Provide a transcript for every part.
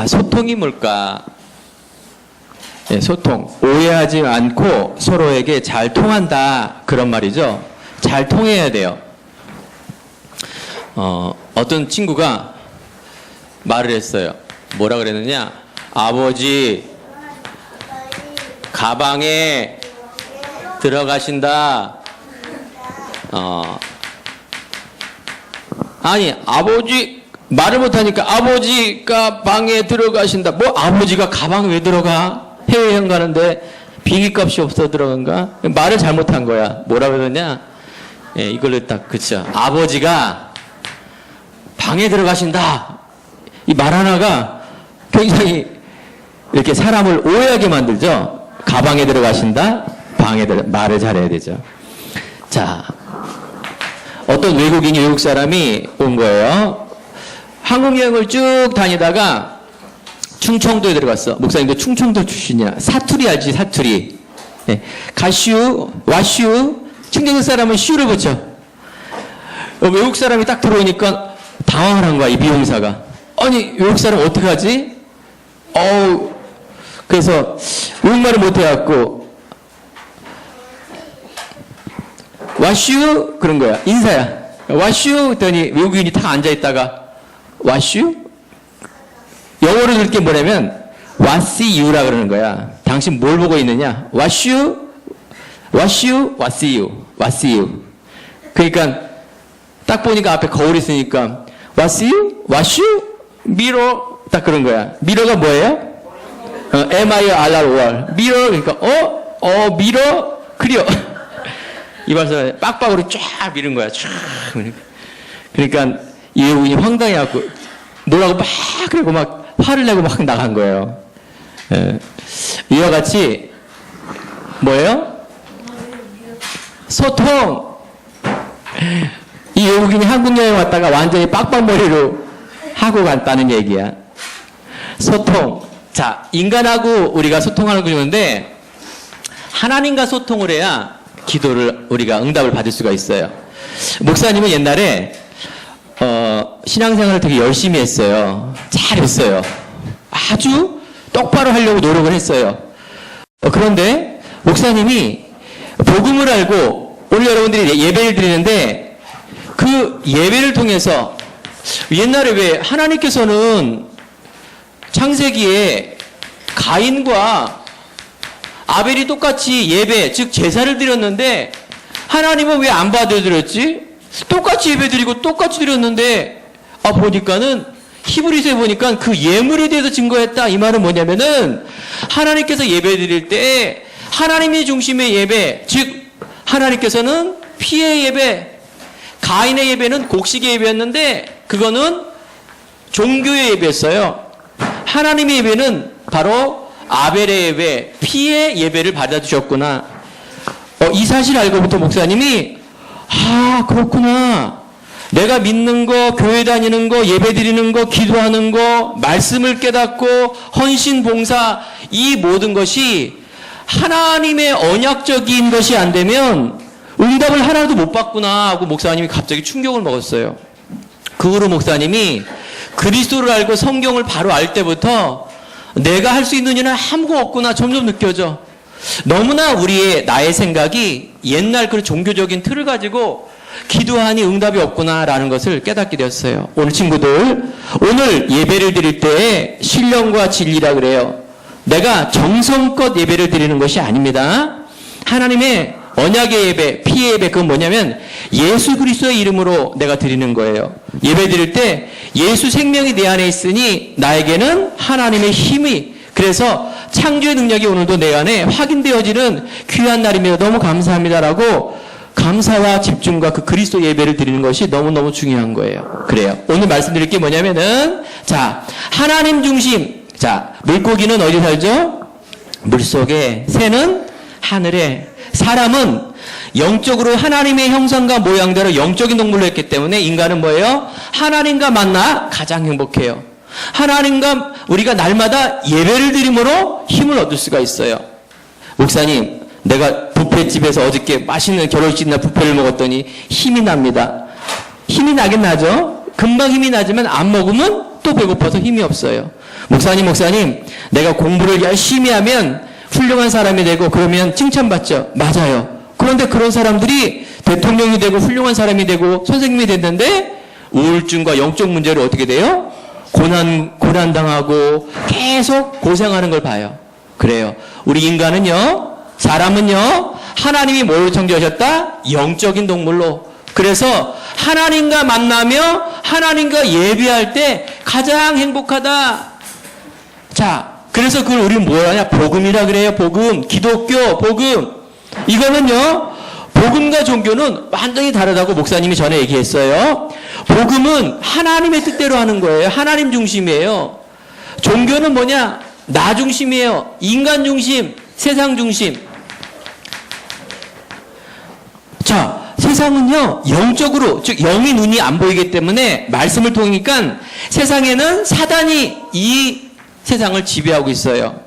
자, 소통이 뭘까? 네, 소통. 오해하지 않고 서로에게 잘 통한다. 그런 말이죠. 잘 통해야 돼요. 어떤 친구가 말을 했어요. 뭐라 그랬느냐? 아버지, 가방에 들어가신다. 아니, 아버지, 말을 못하니까 아버지가 방에 들어가신다. 뭐 아버지가 가방에 왜 들어가? 해외여행 가는데 비행기값이 없어 들어간가? 말을 잘못한 거야. 뭐라 그러냐? 예, 이걸로 딱 그쵸. 아버지가 방에 들어가신다. 이 말 하나가 굉장히 이렇게 사람을 오해하게 만들죠. 가방에 들어가신다. 말을 잘해야 되죠. 자, 어떤 외국 사람이 온 거예요. 한국 여행을 쭉 다니다가 충청도에 들어갔어. 목사님도 충청도 출신이야. 사투리 알지? 사투리. 네. 가슈, 와슈. 충청도 사람은 슈를 붙여. 외국 사람이 딱 들어오니까 당황을 한 거야. 이 미용사가. 아니, 외국 사람 어떡하지? 그래서 외국말을 못해갖고 와슈? 그런 거야. 인사야. 와슈? 했더니 외국인이 딱 앉아있다가 와슈? 영어로 들게 뭐냐면 와시 유라 그러는 거야. 당신 뭘 보고 있느냐? 와슈? 와슈? 와시 유. 와시 유. 그러니까 딱 보니까 앞에 거울이 있으니까 와시 유? 와슈? 미러? 딱 그런 거야. 미러가 뭐예요? M-I-R-R-O-R. 미러. 그러니까 미러? 클리어. 이발사 빡빡으로 쫙 미는 거야. 쫙. 그러니까 이 외국인이 황당해갖고 뭐라고 막 그러고 막 화를 내고 막 나간 거예요. 예. 이와 같이 뭐예요? 소통. 이 외국인이 한국 여행 왔다가 완전히 빡빡머리로 하고 갔다는 얘기야. 소통. 자, 인간하고 우리가 소통하는 거였는데 하나님과 소통을 해야 기도를 우리가 응답을 받을 수가 있어요. 목사님은 옛날에 신앙생활을 되게 열심히 했어요. 잘했어요. 아주 똑바로 하려고 노력을 했어요. 그런데 목사님이 복음을 알고 오늘 여러분들이 예배를 드리는데 그 예배를 통해서 옛날에 왜 하나님께서는 창세기에 가인과 아벨이 똑같이 예배, 즉 제사를 드렸는데 하나님은 왜 안 받아들였지? 똑같이 예배 드리고 똑같이 드렸는데 보니까는 히브리서에 보니까 그 예물에 대해서 증거했다. 이 말은 뭐냐면은 하나님께서 예배 드릴 때 하나님의 중심의 예배, 즉 하나님께서는 피의 예배, 가인의 예배는 곡식의 예배였는데 그거는 종교의 예배였어요. 하나님의 예배는 바로 아벨의 예배, 피의 예배를 받아주셨구나. 이 사실 알고부터 목사님이 그렇구나. 내가 믿는 거, 교회 다니는 거, 예배 드리는 거, 기도하는 거, 말씀을 깨닫고 헌신, 봉사, 이 모든 것이 하나님의 언약적인 것이 안 되면 응답을 하나도 못 받구나 하고 목사님이 갑자기 충격을 먹었어요. 그 후로 목사님이 그리스도를 알고 성경을 바로 알 때부터 내가 할 수 있는 일은 아무것도 없구나 점점 느껴져. 너무나 나의 생각이 옛날 그 종교적인 틀을 가지고 기도하니 응답이 없구나라는 것을 깨닫게 되었어요. 오늘 친구들, 오늘 예배를 드릴 때 신령과 진리라 그래요. 내가 정성껏 예배를 드리는 것이 아닙니다. 하나님의 언약의 예배, 피의 예배, 그건 뭐냐면 예수 그리스도의 이름으로 내가 드리는 거예요. 예배 드릴 때 예수 생명이 내 안에 있으니 나에게는 하나님의 힘이, 그래서 창조의 능력이 오늘도 내 안에 확인되어지는 귀한 날이며 너무 감사합니다라고 감사와 집중과 그 그리스도 예배를 드리는 것이 너무너무 중요한 거예요. 그래요. 오늘 말씀드릴 게 뭐냐면은 자, 하나님 중심. 자, 물고기는 어디 살죠? 물속에, 새는 하늘에, 사람은 영적으로 하나님의 형상과 모양대로 영적인 동물로 했기 때문에 인간은 뭐예요? 하나님과 만나 가장 행복해요. 하나님과 우리가 날마다 예배를 드림으로 힘을 얻을 수가 있어요. 목사님, 내가 뷔페집에서 어저께 맛있는 결혼식이나 뷔페를 먹었더니 힘이 납니다. 힘이 나긴 나죠? 금방 힘이 나지만 안 먹으면 또 배고파서 힘이 없어요. 목사님, 내가 공부를 열심히 하면 훌륭한 사람이 되고 그러면 칭찬받죠. 맞아요. 그런데 그런 사람들이 대통령이 되고 훌륭한 사람이 되고 선생님이 됐는데 우울증과 영적 문제로 어떻게 돼요? 고난당하고 계속 고생하는 걸 봐요. 그래요. 우리 인간은요, 사람은요, 하나님이 뭘로 창조하셨다? 영적인 동물로. 그래서 하나님과 만나며 하나님과 예배할 때 가장 행복하다. 자, 그래서 그걸 우리는 뭐라 하냐? 복음이라 그래요. 복음. 기독교, 복음. 이거는요, 복음과 종교는 완전히 다르다고 목사님이 전에 얘기했어요. 복음은 하나님의 뜻대로 하는 거예요. 하나님 중심이에요. 종교는 뭐냐? 나 중심이에요. 인간 중심, 세상 중심. 자, 세상은요, 영적으로, 즉 영이 눈이 안 보이기 때문에 말씀을 통하니까 세상에는 사단이 이 세상을 지배하고 있어요.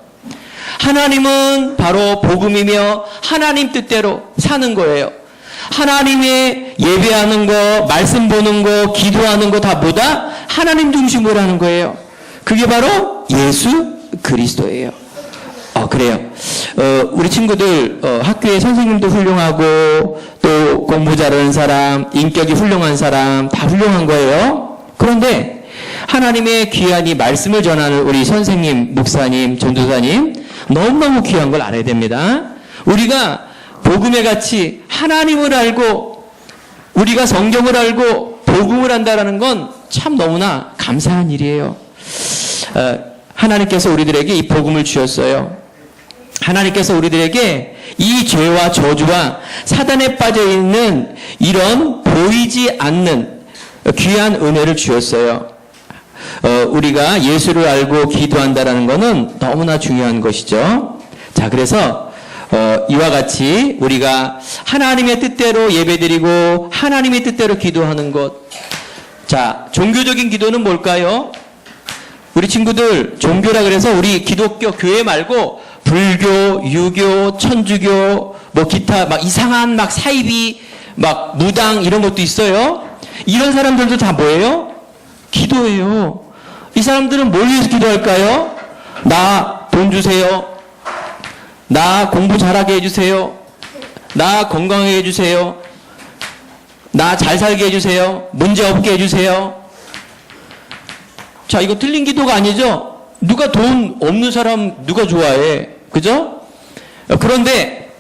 하나님은 바로 복음이며 하나님 뜻대로 사는 거예요. 하나님의 예배하는 거, 말씀 보는 거, 기도하는 거 다 뭐다? 하나님 중심으로 하는 거예요. 그게 바로 예수 그리스도예요. 그래요. 우리 친구들 학교에 선생님도 훌륭하고 또 공부 잘하는 사람, 인격이 훌륭한 사람 다 훌륭한 거예요. 그런데 하나님의 귀한 이 말씀을 전하는 우리 선생님, 목사님, 전도사님 너무너무 귀한 걸 알아야 됩니다. 우리가 복음의 가치, 하나님을 알고 우리가 성경을 알고 복음을 한다는 건 참 너무나 감사한 일이에요. 하나님께서 우리들에게 이 복음을 주셨어요. 하나님께서 우리들에게 이 죄와 저주와 사단에 빠져있는 이런 보이지 않는 귀한 은혜를 주셨어요. 우리가 예수를 알고 기도한다는 것은 너무나 중요한 것이죠. 자, 그래서 이와 같이 우리가 하나님의 뜻대로 예배드리고 하나님의 뜻대로 기도하는 것. 자, 종교적인 기도는 뭘까요? 우리 친구들 종교라 그래서 우리 기독교 교회 말고 불교, 유교, 천주교, 뭐 기타 막 이상한 막 사이비, 막 무당 이런 것도 있어요. 이런 사람들도 다 뭐예요? 기도예요. 이 사람들은 뭘 위해서 기도할까요? 나 돈 주세요. 나 공부 잘하게 해주세요. 나 건강하게 해주세요. 나 잘 살게 해주세요. 문제 없게 해주세요. 자, 이거 틀린 기도가 아니죠? 누가 돈 없는 사람 누가 좋아해? 그죠? 그런데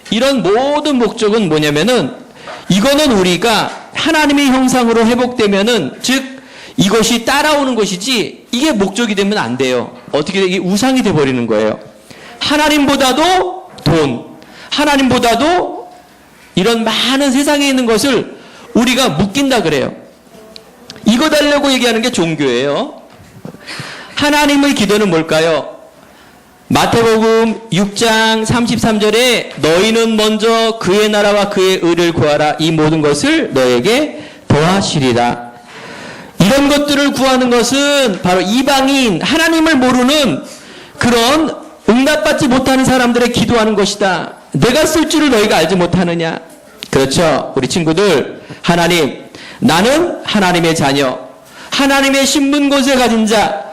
이런 모든 목적은 뭐냐면은 이거는 우리가 하나님의 형상으로 회복되면은 즉 이것이 따라오는 것이지 이게 목적이 되면 안 돼요. 어떻게 이게 우상이 돼버리는 거예요. 하나님보다도 돈, 하나님보다도 이런 많은 세상에 있는 것을 우리가 묶인다 그래요. 이거 달라고 얘기하는 게 종교예요. 하나님의 기도는 뭘까요? 마태복음 6장 33절에 너희는 먼저 그의 나라와 그의 의를 구하라. 이 모든 것을 너에게 더하시리라. 이런 것들을 구하는 것은 바로 이방인, 하나님을 모르는 그런 응답받지 못하는 사람들의 기도하는 것이다. 내가 쓸 줄을 너희가 알지 못하느냐. 그렇죠. 우리 친구들, 하나님, 나는 하나님의 자녀, 하나님의 신분권세 가진 자,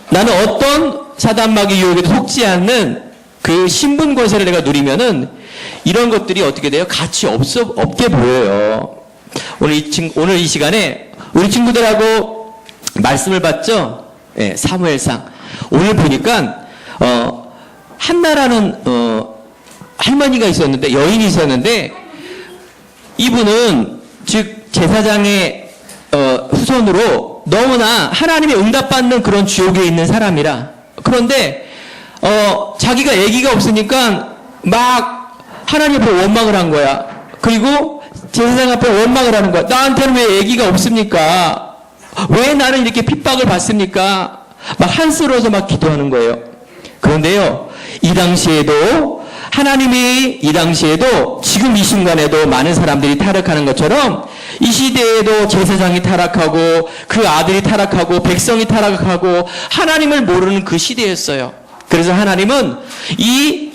나는 어떤 사단마귀 유혹에도 속지 않는 그 신분권세를 내가 누리면은 이런 것들이 어떻게 돼요? 가치 없게 보여요. 오늘 이 시간에 우리 친구들하고 말씀을 봤죠? 예, 사무엘상. 오늘 보니까 한나라는 할머니가 있었는데, 여인이 있었는데, 이분은 즉 제사장의 후손으로 너무나 하나님의 응답받는 그런 지옥에 있는 사람이라. 그런데 자기가 아기가 없으니까 막 하나님 앞에 원망을 한 거야. 그리고 제사장 앞에 원망을 하는 거야. 나한테는 왜 아기가 없습니까? 왜 나는 이렇게 핍박을 받습니까? 막 한스러워서 막 기도하는 거예요. 그런데요, 이 당시에도 하나님이 이 당시에도 지금 이 순간에도 많은 사람들이 타락하는 것처럼 이 시대에도 제사장이 타락하고 그 아들이 타락하고 백성이 타락하고 하나님을 모르는 그 시대였어요. 그래서 하나님은 이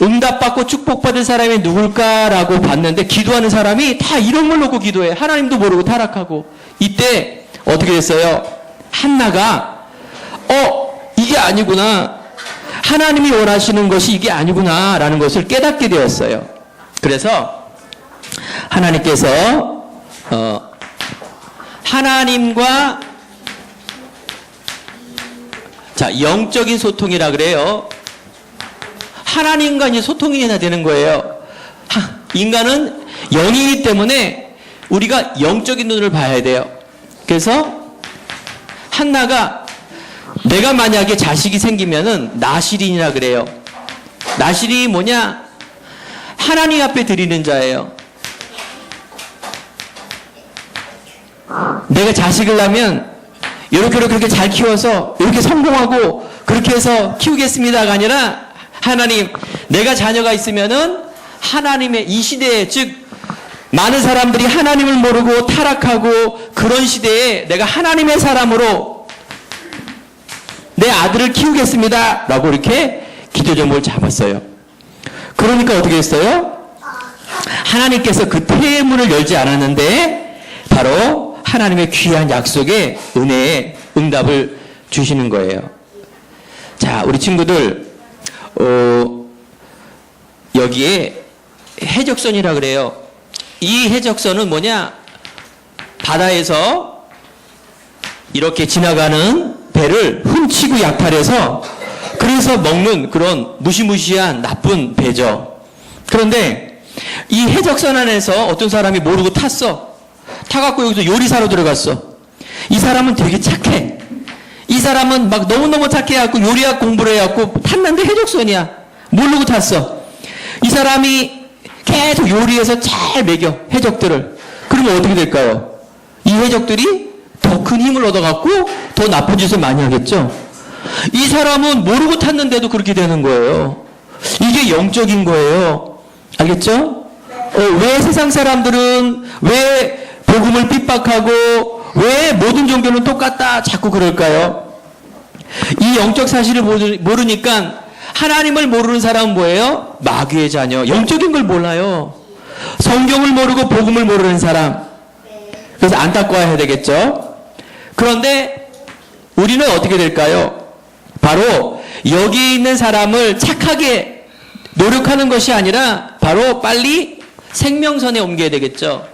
응답받고 축복받을 사람이 누굴까라고 봤는데 기도하는 사람이 다 이런 걸 놓고 기도해. 하나님도 모르고 타락하고. 이때 어떻게 됐어요? 한나가 이게 아니구나. 하나님이 원하시는 것이 이게 아니구나 라는 것을 깨닫게 되었어요. 그래서 하나님께서 하나님과 영적인 소통이라 그래요. 하나님과 이제 소통이 해야 되는 거예요. 인간은 영이기 때문에 우리가 영적인 눈을 봐야 돼요. 그래서 한나가 내가 만약에 자식이 생기면은 나실인이라 그래요. 나실인이 뭐냐? 하나님 앞에 드리는 자예요. 내가 자식을 낳으면 이렇게 잘 키워서 이렇게 성공하고 그렇게 해서 키우겠습니다가 아니라 하나님, 내가 자녀가 있으면은 하나님의 이 시대에, 즉 많은 사람들이 하나님을 모르고 타락하고 그런 시대에 내가 하나님의 사람으로 내 아들을 키우겠습니다 라고 이렇게 기도 제목을 잡았어요. 그러니까 어떻게 했어요? 하나님께서 그 태문을 열지 않았는데 바로 하나님의 귀한 약속에 은혜의 응답을 주시는 거예요. 자, 우리 친구들 여기에 해적선이라 그래요. 이 해적선은 뭐냐? 바다에서 이렇게 지나가는 배를 훔치고 약탈해서 그래서 먹는 그런 무시무시한 나쁜 배죠. 그런데 이 해적선 안에서 어떤 사람이 모르고 탔어. 타갖고 여기서 요리사로 들어갔어. 이 사람은 되게 착해. 이 사람은 막 너무너무 착해갖고 요리학 공부를 해갖고 탔는데 해적선이야. 모르고 탔어. 이 사람이 계속 요리해서 잘 먹여, 해적들을. 그러면 어떻게 될까요? 이 해적들이 더 큰 힘을 얻어갖고 더 나쁜 짓을 많이 하겠죠? 이 사람은 모르고 탔는데도 그렇게 되는 거예요. 이게 영적인 거예요. 알겠죠? 왜 세상 사람들은 왜 복음을 핍박하고 왜 모든 종교는 똑같다 자꾸 그럴까요? 이 영적 사실을 모르니까 하나님을 모르는 사람은 뭐예요? 마귀의 자녀. 영적인 걸 몰라요. 성경을 모르고 복음을 모르는 사람. 그래서 안타까워야 되겠죠? 그런데 우리는 어떻게 될까요? 바로 여기 있는 사람을 착하게 노력하는 것이 아니라 바로 빨리 생명선에 옮겨야 되겠죠?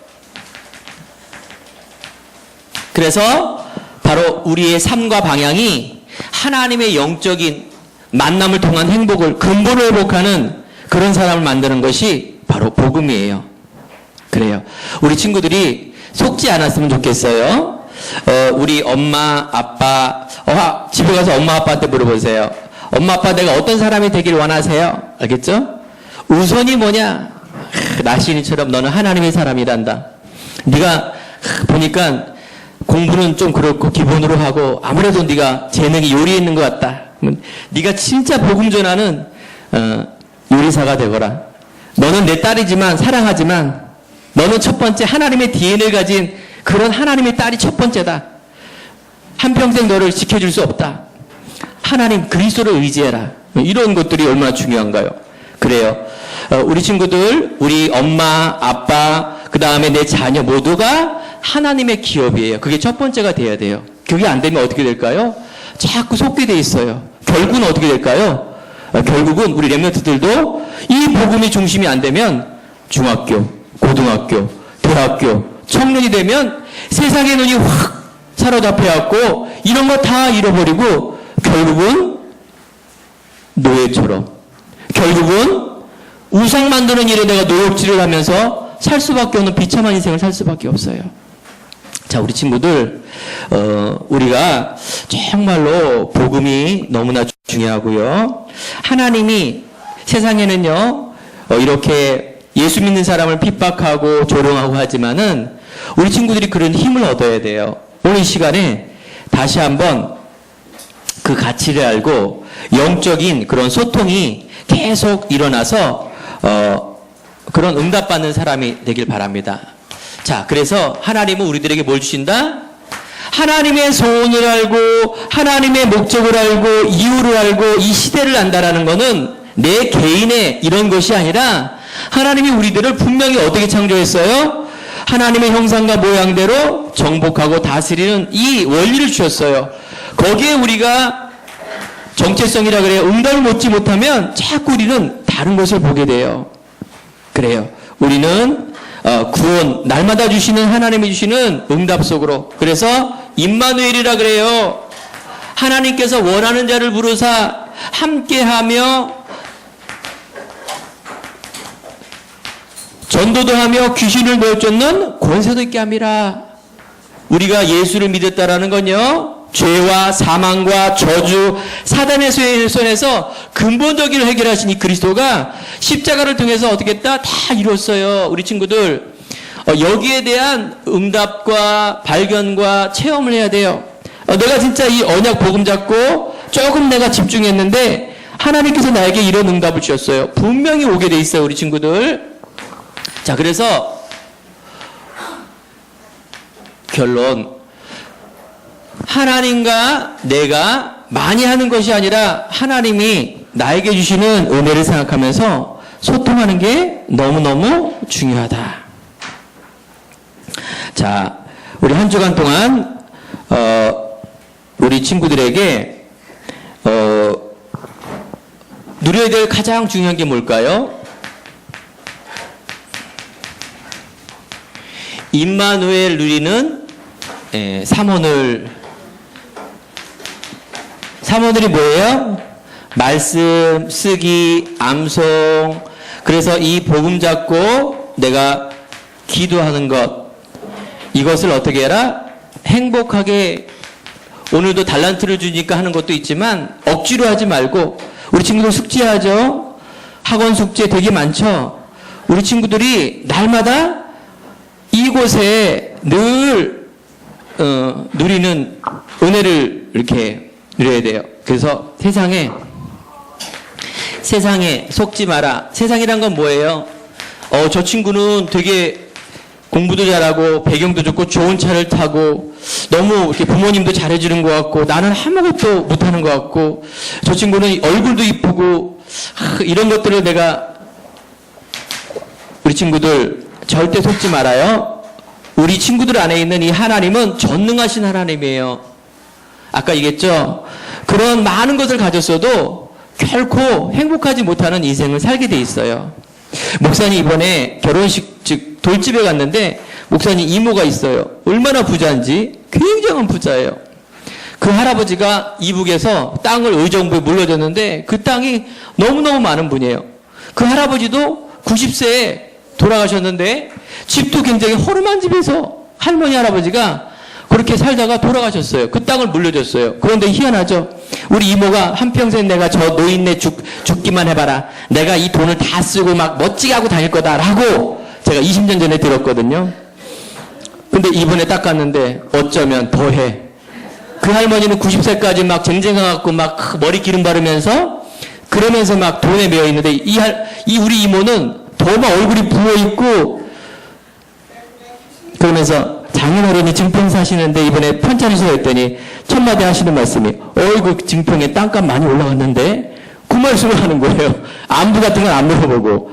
그래서 바로 우리의 삶과 방향이 하나님의 영적인 만남을 통한 행복을 근본을 회복하는 그런 사람을 만드는 것이 바로 복음이에요. 그래요. 우리 친구들이 속지 않았으면 좋겠어요. 우리 엄마, 아빠, 집에 가서 엄마, 아빠한테 물어보세요. 엄마, 아빠 내가 어떤 사람이 되길 원하세요? 알겠죠? 우선이 뭐냐? 나신이처럼 너는 하나님의 사람이란다. 네가 보니까 공부는 좀 그렇고 기본으로 하고 아무래도 네가 재능이 요리에 있는 것 같다. 네가 진짜 복음 전하는 요리사가 되거라. 너는 내 딸이지만 사랑하지만 너는 첫 번째 하나님의 DNA를 가진 그런 하나님의 딸이 첫 번째다. 한평생 너를 지켜줄 수 없다. 하나님 그리스도를 의지해라. 이런 것들이 얼마나 중요한가요? 그래요. 우리 친구들, 우리 엄마, 아빠, 그 다음에 내 자녀 모두가 하나님의 기업이에요. 그게 첫 번째가 돼야 돼요. 그게 안 되면 어떻게 될까요? 자꾸 속게 돼 있어요. 결국은 어떻게 될까요? 결국은 우리 렘넌트들도 이 복음이 중심이 안 되면 중학교, 고등학교, 대학교, 청년이 되면 세상의 눈이 확 사로잡혀갖고 이런 거 다 잃어버리고 결국은 노예처럼 결국은 우상 만드는 일에 내가 노역질을 하면서 살 수밖에 없는 비참한 인생을 살 수밖에 없어요. 자, 우리 친구들, 우리가 정말로 복음이 너무나 중요하고요. 하나님이 세상에는요, 이렇게 예수 믿는 사람을 핍박하고 조롱하고 하지만은 우리 친구들이 그런 힘을 얻어야 돼요. 오늘 이 시간에 다시 한번 그 가치를 알고 영적인 그런 소통이 계속 일어나서 그런 응답받는 사람이 되길 바랍니다. 자, 그래서 하나님은 우리들에게 뭘 주신다? 하나님의 소원을 알고 하나님의 목적을 알고 이유를 알고 이 시대를 안다라는 것은 내 개인의 이런 것이 아니라 하나님이 우리들을 분명히 어떻게 창조했어요? 하나님의 형상과 모양대로 정복하고 다스리는 이 원리를 주셨어요. 거기에 우리가 정체성이라 그래요. 응답을 얻지 못하면 자꾸 우리는 다른 것을 보게 돼요. 그래요. 우리는 구원, 날마다 주시는 하나님이 주시는 응답 속으로. 그래서 임마누엘이라 그래요. 하나님께서 원하는 자를 부르사 함께하며 전도도 하며 귀신을 내쫓는 권세도 있게 함이라. 우리가 예수를 믿었다라는 건요, 죄와 사망과 저주, 사단의 손에서 근본적인 해결하신 이 그리스도가 십자가를 통해서 어떻게 했다? 다 이뤘어요. 우리 친구들, 여기에 대한 응답과 발견과 체험을 해야 돼요. 내가 진짜 이 언약 복음 잡고 조금 내가 집중했는데 하나님께서 나에게 이런 응답을 주셨어요. 분명히 오게 돼 있어요, 우리 친구들. 자, 그래서 결론, 하나님과 내가 많이 하는 것이 아니라 하나님이 나에게 주시는 은혜를 생각하면서 소통하는 게 너무너무 중요하다. 자, 우리 한 주간 동안 우리 친구들에게 누려야 될 가장 중요한 게 뭘까요? 임마누엘 누리는 삼원을. 삼원들이 뭐예요? 말씀, 쓰기, 암송. 그래서 이 복음 잡고 내가 기도하는 것, 이것을 어떻게 해라? 행복하게. 오늘도 달란트를 주니까 하는 것도 있지만 억지로 하지 말고. 우리 친구들 숙제하죠? 학원 숙제 되게 많죠? 우리 친구들이 날마다 이곳에 늘 누리는 은혜를 이렇게 누려야 돼요. 그래서 세상에 속지 마라. 세상이란 건 뭐예요? 저 친구는 되게 공부도 잘하고 배경도 좋고 좋은 차를 타고 너무 이렇게 부모님도 잘해주는 것 같고 나는 아무것도 못하는 것 같고 저 친구는 얼굴도 이쁘고 이런 것들을 내가. 우리 친구들 절대 속지 말아요. 우리 친구들 안에 있는 이 하나님은 전능하신 하나님이에요. 아까 얘기했죠? 그런 많은 것을 가졌어도 결코 행복하지 못하는 인생을 살게 돼 있어요. 목사님 이번에 결혼식 즉 돌집에 갔는데 목사님 이모가 있어요. 얼마나 부자인지. 굉장한 부자예요. 그 할아버지가 이북에서 땅을 의정부에 물려줬는데 그 땅이 너무너무 많은 분이에요. 그 할아버지도 90세에 돌아가셨는데 집도 굉장히 허름한 집에서 할머니 할아버지가 그렇게 살다가 돌아가셨어요. 그 땅을 물려줬어요. 그런데 희한하죠. 우리 이모가 한평생 내가 저 노인네 죽기만 해봐라. 내가 이 돈을 다 쓰고 막 멋지게 하고 다닐 거다라고 제가 20년 전에 들었거든요. 근데 이번에 딱 갔는데 어쩌면 더해. 그 할머니는 90세까지 막 쟁쟁해갖고 막 머리 기름 바르면서 그러면서 막 돈에 매여 있는데 이 우리 이모는 더 막 얼굴이 부어있고 그러면서 장인어른이 증평 사시는데 이번에 편찬이서 했더니 첫마디 하시는 말씀이 어이구 증평에 땅값 많이 올라갔는데 그 말씀을 하는 거예요. 안부 같은 건 안 물어보고.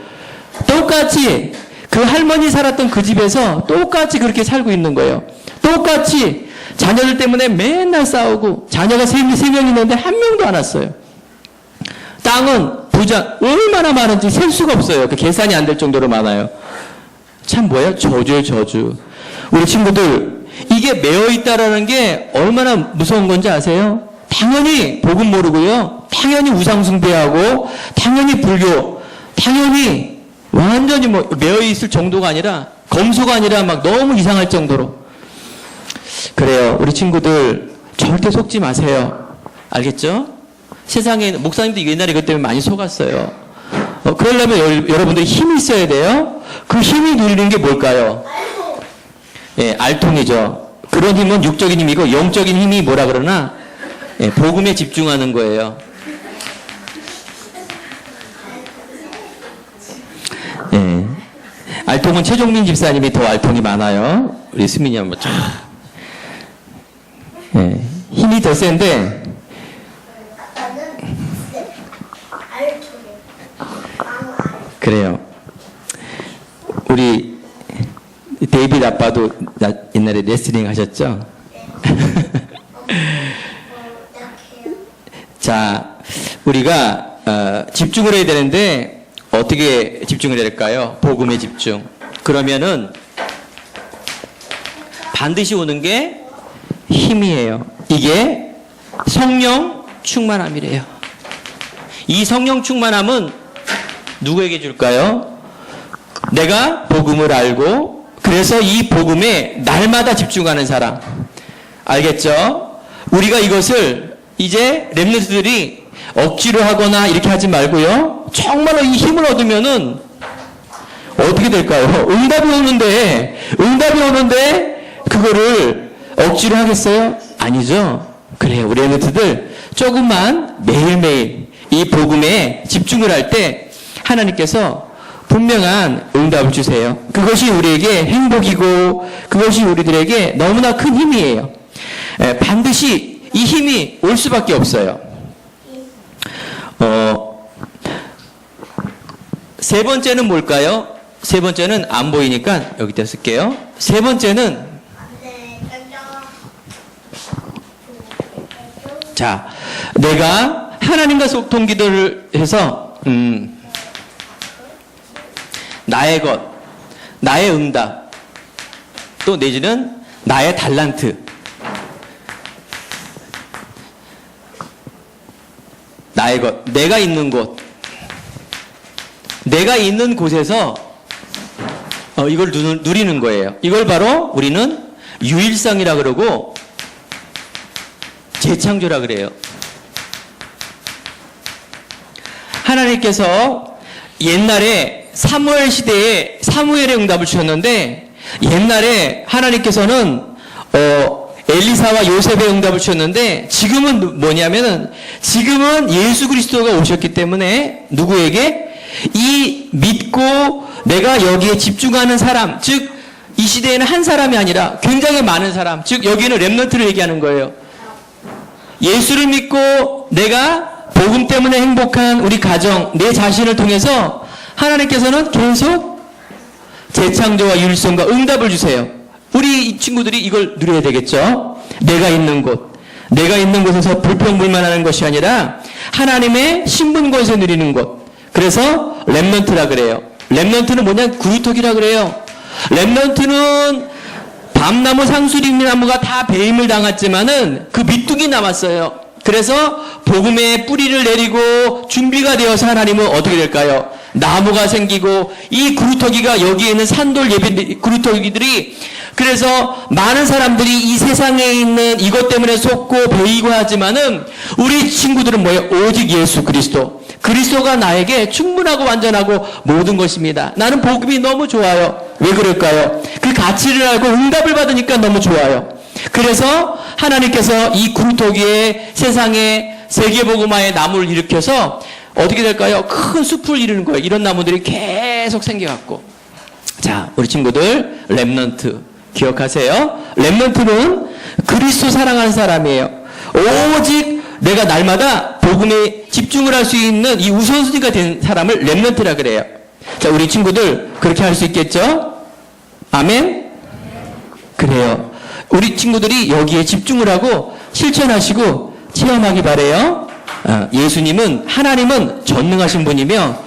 똑같이 그 할머니 살았던 그 집에서 똑같이 그렇게 살고 있는 거예요. 똑같이 자녀들 때문에 맨날 싸우고 자녀가 세 명 있는데 한 명도 안 왔어요. 땅은 부자 얼마나 많은지 셀 수가 없어요. 그 계산이 안 될 정도로 많아요. 참 뭐예요? 저주. 우리 친구들 이게 매어있다라는 게 얼마나 무서운 건지 아세요? 당연히 복음 모르고요. 당연히 우상숭배하고 당연히 불교 당연히 완전히 뭐 매어있을 정도가 아니라 검소가 아니라 막 너무 이상할 정도로. 그래요. 우리 친구들 절대 속지 마세요. 알겠죠? 세상에 목사님도 옛날에 그것 때문에 많이 속았어요. 그러려면 여러분들이 힘이 있어야 돼요. 그 힘이 누리는 게 뭘까요? 예, 알통이죠. 그런 힘은 육적인 힘이고 영적인 힘이 뭐라 그러나 복음에 집중하는 거예요. 예, 알통은 최종민 집사님이 더 알통이 많아요. 우리 수민이 한번 좀. 예, 힘이 더 센데 그래요. 우리 데이비드 아빠도 옛날에 레슬링 하셨죠? 자, 우리가 집중을 해야 되는데 어떻게 집중을 해야 될까요? 복음에 집중. 그러면은 반드시 오는 게 힘이에요. 이게 성령 충만함이래요. 이 성령 충만함은 누구에게 줄까요? 내가 복음을 알고 그래서 이 복음에 날마다 집중하는 사람. 알겠죠? 우리가 이것을 이제 렘넌트들이 억지로 하거나 이렇게 하지 말고요. 정말로 이 힘을 얻으면은 어떻게 될까요? 응답이 오는데 그거를 억지로 하겠어요? 아니죠. 그래요. 우리 렘넌트들 조금만 매일매일 이 복음에 집중을 할 때 하나님께서 분명한 응답을 주세요. 그것이 우리에게 행복이고 그것이 우리들에게 너무나 큰 힘이에요. 반드시 이 힘이 올 수밖에 없어요. 세 번째는 뭘까요? 세 번째는 안 보이니까 여기다 쓸게요. 세 번째는 자, 내가 하나님과 소통 기도를 해서 나의 것, 나의 응답, 또 내지는 나의 달란트, 나의 것, 내가 있는 곳, 내가 있는 곳에서 이걸 누리는 거예요. 이걸 바로 우리는 유일성이라 그러고 재창조라 그래요. 하나님께서 옛날에 사무엘 시대에 사무엘의 응답을 주셨는데 옛날에 하나님께서는 엘리사와 요셉의 응답을 주셨는데 지금은 뭐냐면은 지금은 예수 그리스도가 오셨기 때문에 누구에게 이 믿고 내가 여기에 집중하는 사람, 즉 이 시대에는 한 사람이 아니라 굉장히 많은 사람, 즉 여기는 렘넌트를 얘기하는 거예요. 예수를 믿고 내가 복음 때문에 행복한 우리 가정, 내 자신을 통해서 하나님께서는 계속 재창조와 율성과 응답을 주세요. 우리 이 친구들이 이걸 누려야 되겠죠. 내가 있는 곳, 내가 있는 곳에서 불평불만하는 것이 아니라 하나님의 신분권에서 누리는 곳. 그래서 렘넌트라 그래요. 렘넌트는 뭐냐? 구루터기라 그래요. 렘넌트는 밤나무 상수리나무가 다 배임을 당했지만은 그 밑둥이 남았어요. 그래서 복음의 뿌리를 내리고 준비가 되어서 하나님은 어떻게 될까요? 나무가 생기고 이 구루터기가 여기에 있는 산돌 예배 구루터기들이 그래서 많은 사람들이 이 세상에 있는 이것 때문에 속고 베이고 하지만은 우리 친구들은 뭐예요? 오직 예수 그리스도. 그리스도가 나에게 충분하고 완전하고 모든 것입니다. 나는 복음이 너무 좋아요. 왜 그럴까요? 그 가치를 알고 응답을 받으니까 너무 좋아요. 그래서 하나님께서 이 구루터기에 세상에 세계복음화의 나무를 일으켜서 어떻게 될까요? 큰 숲을 이루는 거예요. 이런 나무들이 계속 생겨갖고. 자, 우리 친구들 렘넌트 기억하세요. 렘넌트는 그리스도 사랑하는 사람이에요. 오직 내가 날마다 복음에 집중을 할 수 있는 이 우선순위가 된 사람을 렘넌트라 그래요. 자, 우리 친구들 그렇게 할 수 있겠죠? 아멘? 그래요. 우리 친구들이 여기에 집중을 하고 실천하시고 체험하기 바래요. 예수님은 하나님은 전능하신 분이며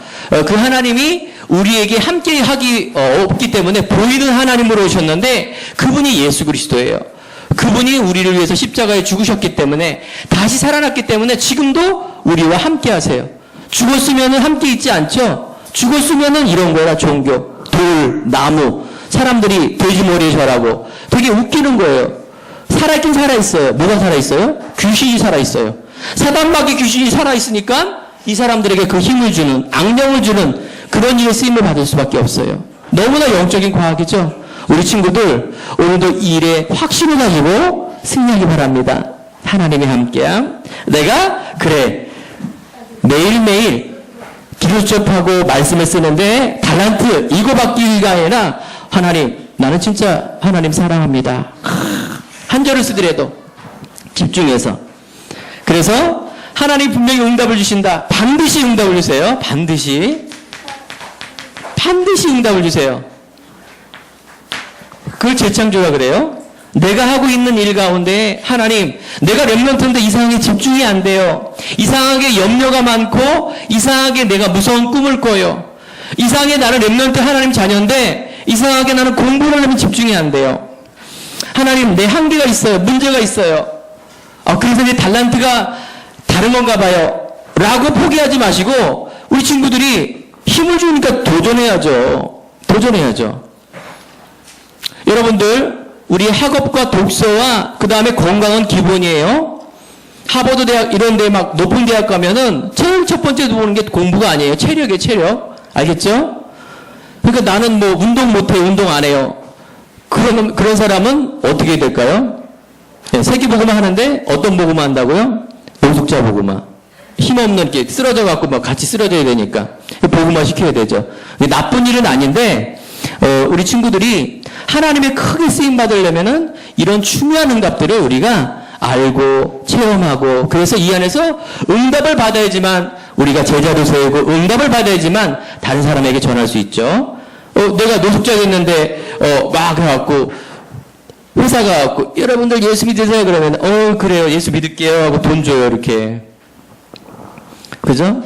그 하나님이 우리에게 함께 하기 없기 때문에 보이는 하나님으로 오셨는데 그분이 예수 그리스도예요. 그분이 우리를 위해서 십자가에 죽으셨기 때문에 다시 살아났기 때문에 지금도 우리와 함께 하세요. 죽었으면 함께 있지 않죠? 죽었으면 이런 거라 종교, 돌, 나무 사람들이 돼지머리에 절하고 되게 웃기는 거예요. 살아있긴 살아있어요. 뭐가 살아있어요? 귀신이 살아있어요. 사단마귀 귀신이 살아있으니까 이 사람들에게 그 힘을 주는 악령을 주는 그런 일에 쓰임을 받을 수밖에 없어요. 너무나 영적인 과학이죠. 우리 친구들 오늘도 이 일에 확신을 가지고 승리하기 바랍니다. 하나님이 함께함. 내가 그래 매일매일 기도 접하고 말씀을 쓰는데 달란트 이거 받기가 아니라 하나님 나는 진짜 하나님 사랑합니다. 한 절을 쓰더라도 집중해서. 그래서 하나님 분명히 응답을 주신다. 반드시 응답을 주세요. 반드시 응답을 주세요. 그걸 재창조라 그래요? 내가 하고 있는 일 가운데 하나님, 내가 렘넌트인데 이상하게 집중이 안 돼요. 이상하게 염려가 많고 이상하게 내가 무서운 꿈을 꿔요. 이상하게 나는 렘넌트 하나님 자녀인데 이상하게 나는 공부를 하면 집중이 안 돼요. 하나님, 내 한계가 있어요. 문제가 있어요. 그래서 내 달란트가 다른 건가 봐요. 라고 포기하지 마시고 우리 친구들이 힘을 주니까 도전해야죠. 도전해야죠. 여러분들, 우리 학업과 독서와 그 다음에 건강은 기본이에요. 하버드 대학 이런 데 막 높은 대학 가면은 제일 첫 번째 보는 게 공부가 아니에요. 체력이에요, 체력. 알겠죠? 그러니까 나는 뭐 운동 못해, 운동 안 해요. 그런 사람은 어떻게 될까요? 네, 세계복음화 하는데 어떤 복음화 한다고요? 노숙자 복음화. 힘없는 게 쓰러져 갖고 막 같이 쓰러져야 되니까 복음화 시켜야 되죠. 나쁜 일은 아닌데 우리 친구들이 하나님의 크게 쓰임 받으려면은 이런 중요한 응답들을 우리가 알고 체험하고, 그래서 이 안에서 응답을 받아야지만 우리가 제자도 세우고 응답을 받아야지만 다른 사람에게 전할 수 있죠. 내가 노숙자 됐는데 막 해갖고 회사 가갖고 여러분들 예수 믿으세요 그러면 그래요 예수 믿을게요 하고 돈 줘요 이렇게. 그죠?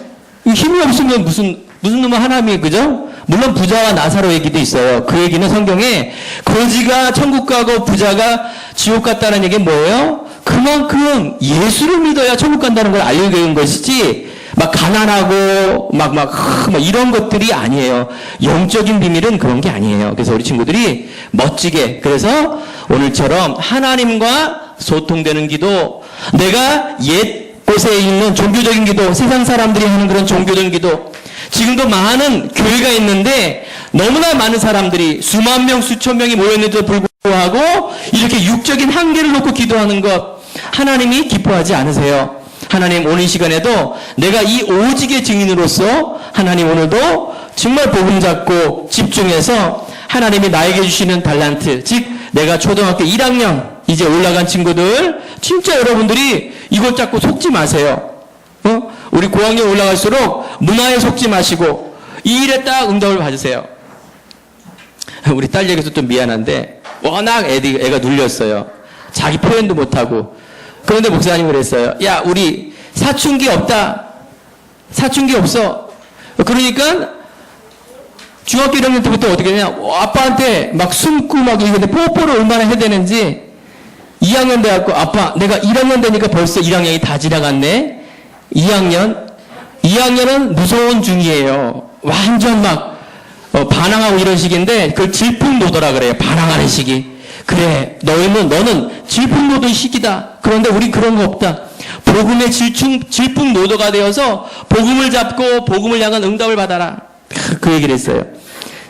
힘이 없으면 무슨 놈의 하나님이, 그죠? 물론 부자와 나사로 얘기도 있어요. 그 얘기는 성경에 거지가 천국 가고 부자가 지옥 갔다는 얘기는 뭐예요? 그만큼 예수를 믿어야 천국 간다는 걸 알려주는 것이지, 막 가난하고 막 이런 것들이 아니에요. 영적인 비밀은 그런 게 아니에요. 그래서 우리 친구들이 멋지게, 그래서 오늘처럼 하나님과 소통되는 기도, 내가 옛 곳에 있는 종교적인 기도, 세상 사람들이 하는 그런 종교적인 기도, 지금도 많은 교회가 있는데 너무나 많은 사람들이 수만 명, 수천 명이 모였는데도 불구하고 이렇게 육적인 한계를 놓고 기도하는 것, 하나님이 기뻐하지 않으세요. 하나님, 오늘 시간에도 내가 이 오직의 증인으로서 하나님 오늘도 정말 복음 잡고 집중해서 하나님이 나에게 주시는 달란트, 즉 내가 초등학교 1학년 이제 올라간 친구들, 진짜 여러분들이 이것 잡고 속지 마세요. 우리 고학년 올라갈수록 문화에 속지 마시고 이 일에 딱 응답을 받으세요. 우리 딸 얘기해서 좀 미안한데 워낙 애가 눌렸어요. 자기 표현도 못하고. 그런데 목사님이 그랬어요. 야, 우리 사춘기 없다. 사춘기 없어. 그러니까 중학교 1학년 때부터 어떻게 되냐, 아빠한테 막 숨고 막 이런데 뽀뽀를 얼마나 해야 되는지, 2학년 돼갖고 아빠 내가 1학년 되니까 벌써 1학년이 다 지나갔네. 2학년은 무서운 중이에요. 완전 막 반항하고 이런 시기인데 그걸 질풍노도라 그래요. 반항하는 시기. 그래, 너는 질풍노도의 시기다. 그런데 우리 그런 거 없다. 복음의 질풍노도가 되어서 복음을 잡고 복음을 향한 응답을 받아라. 그 얘기를 했어요.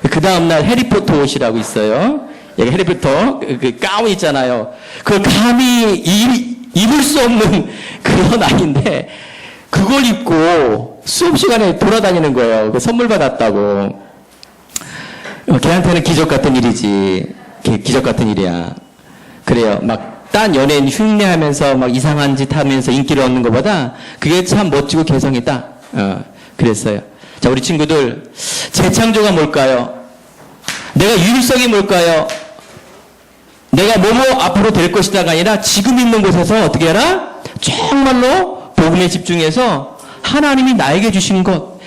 그 다음날 해리포터 옷이라고 있어요. 여기 해리포터 그 가운 있잖아요. 그걸 감히 입을 수 없는 그런 아이인데 그걸 입고 수업 시간에 돌아다니는 거예요. 선물 받았다고. 걔한테는 기적 같은 일이지. 기적 같은 일이야. 그래요. 막 딴 연예인 흉내하면서 막 이상한 짓 하면서 인기를 얻는 것보다 그게 참 멋지고 개성이다. 그랬어요. 자, 우리 친구들, 재창조가 뭘까요? 내가 유일성이 뭘까요? 내가 뭐뭐 앞으로 될 것이다가 아니라 지금 있는 곳에서 어떻게 해라? 정말로 복음에 집중해서 하나님이 나에게 주신 것,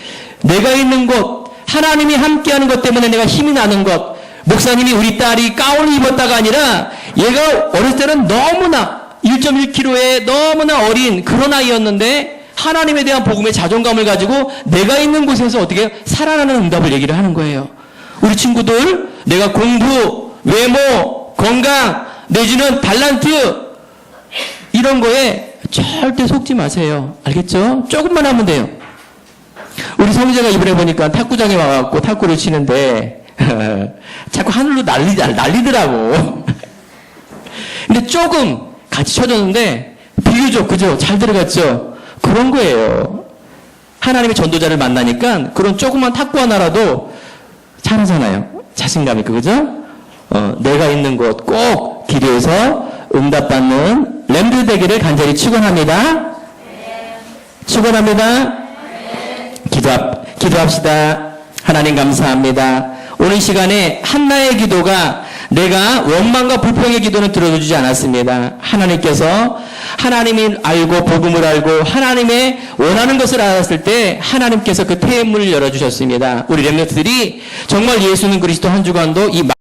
내가 있는 곳, 하나님이 함께하는 것 때문에 내가 힘이 나는 것. 목사님이 우리 딸이 가운을 입었다가 아니라 얘가 어렸을 때는 너무나 1.1kg의 너무나 어린 그런 아이였는데 하나님에 대한 복음의 자존감을 가지고 내가 있는 곳에서 어떻게 살아나는 응답을 얘기를 하는 거예요. 우리 친구들, 내가 공부, 외모, 건강, 내지는 달란트 이런 거에 절대 속지 마세요. 알겠죠? 조금만 하면 돼요. 우리 성재가 이번에 보니까 탁구장에 와갖고 탁구를 치는데 자꾸 하늘로 날리더라고. 근데 조금 같이 쳐줬는데 비교적, 그죠? 잘 들어갔죠? 그런 거예요. 하나님의 전도자를 만나니까 그런 조그만 탁구 하나라도 잘하잖아요. 자신감 있고, 그죠? 내가 있는 곳 꼭 기도해서 응답받는 렘드 되기를 간절히 축원합니다. 축원합니다. 기도합시다. 하나님 감사합니다. 오늘 시간에 한나의 기도가 내가 원망과 불평의 기도는 들어주지 않았습니다. 하나님께서 하나님이 알고 복음을 알고 하나님의 원하는 것을 알았을 때 하나님께서 그 태문을 열어주셨습니다. 우리 렘넌트들이 정말 예수는 그리스도 한 주간도 이